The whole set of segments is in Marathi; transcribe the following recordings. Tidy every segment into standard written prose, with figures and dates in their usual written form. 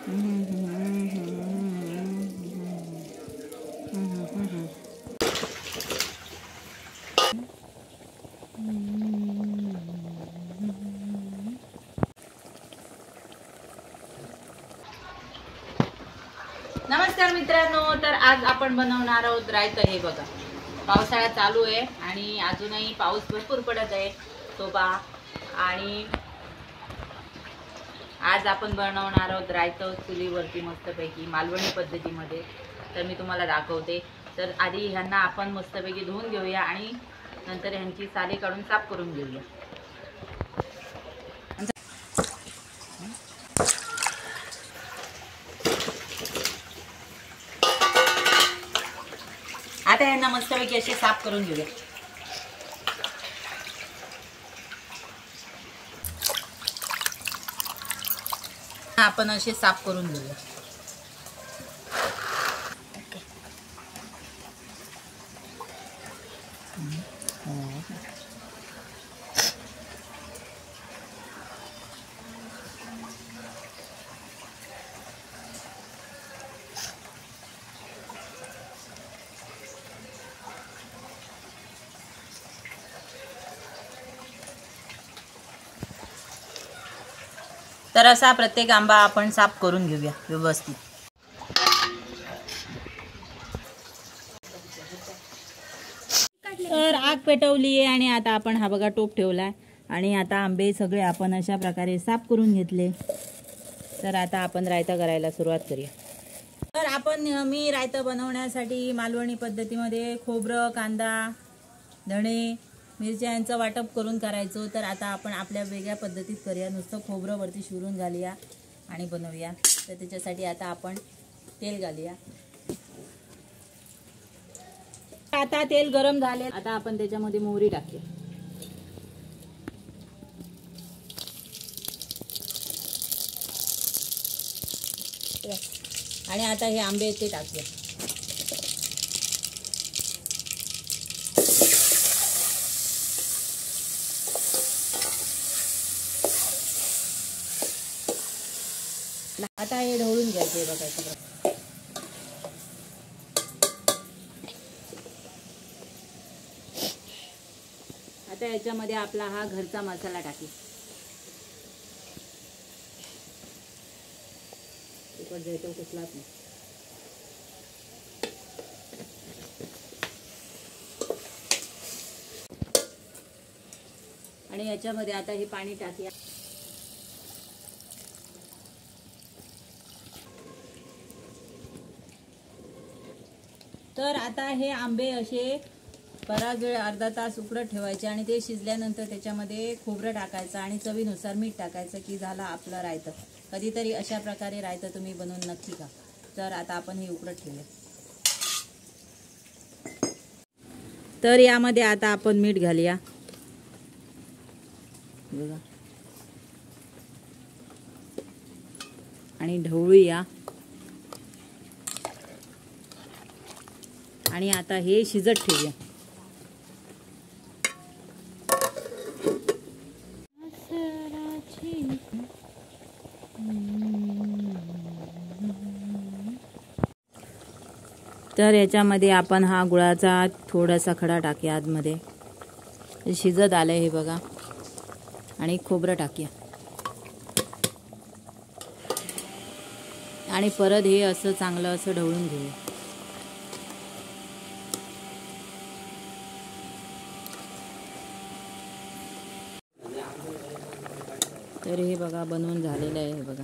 नमस्कार मित्रांनो, तर आज आपण बनवणार आहोत रायतं. हे बघा, पावसाळा चालू आहे आणि अजूनही पाऊस भरपूर पडत आहे तो पहा. आणि आज आपण बनवणार आहोत रायतं चुलीवरती मस्तपैकी मालवणी पद्धतीमध्ये. तर मी तुम्हाला दाखवते. तर आधी ह्यांना आपण मस्तपैकी धुवून घेऊया आणि नंतर ह्यांची साले काढून साफ करून घेऊया. आता यांना मस्तपैकी असे साफ करून घेऊया. आपण असे साफ करून घेऊया. तर असा प्रत्येक आंबा आपण साफ करून घेऊया व्यवस्थित. तर आग पेटवली आहे आणि आता आपण हा बघा टोप ठेवलाय आणि आता आंबे सगळे आपण अशा प्रकारे साफ करून घेतले. तर आता आपण रायता करायला सुरुवात करूया. तर मी रायता बनवण्यासाठी मालवणी पद्धतीमध्ये खोबरं, कांदा, धणे, मिरच्या यांचं वाटप करून करायचो. तर आता आपण आपल्या वेगळ्या पद्धतीत करूया. नुसतं खोबरं वरती शिरून घालूया आणि बनवूया. तर त्याच्यासाठी आता आपण तेल घालूया. आता तेल गरम झाले. आता आपण त्याच्यामध्ये मोहरी टाकूया. आणि आता हे आंबे ते टाकूया. आता हे ढवळून घ्यायचे बघा. आता याच्यामध्ये आपला हा घरचा मसाला टाकू. तिखट जायचं कुठलाच नाही. आणि याच्यामध्ये आता हे पाणी टाकूया. तर आता हे आंबे असे बराच वेळ अर्धा तास उकडत ठेवायचे आणि ते शिजल्यानंतर त्याच्यामध्ये खोबरं टाकायचं आणि चवीनुसार मीठ टाकायचं की झालं आपलं रायतं. कधीतरी अशा प्रकारे रायतं तुम्ही बनवून नक्की खा. तर आता आपण हे उकडत ठेवूया. तर यामध्ये आता आपण मीठ घालूया बघा आणि ढवळूया. आणि आता हे शिजत ठेवूया. तर याच्यामध्ये आपण हा गुळाचा थोडासा खडा टाकूया. आतमध्ये शिजत आलंय हे बघा. आणि खोबरं टाकूया. आणि परत हे असं चांगलं असं ढवळून घेऊया. तर हे बघा बनवून झालेलं आहे हे बघा.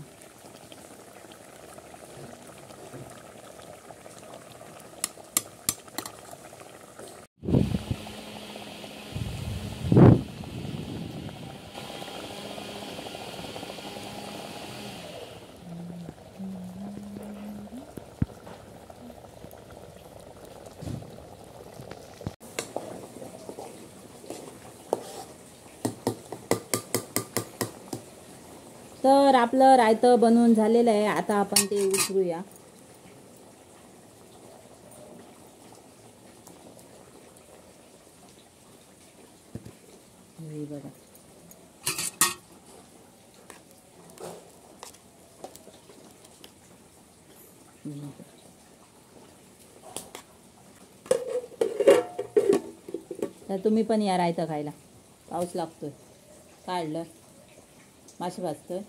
तर आपलं रायतं बनवून झालेलं आहे. आता आपण ते उतरूया. हे बघा. तर तुम्ही पण या रायता खायला. पाऊस लागतोय. काढलं मासे भाजतोय.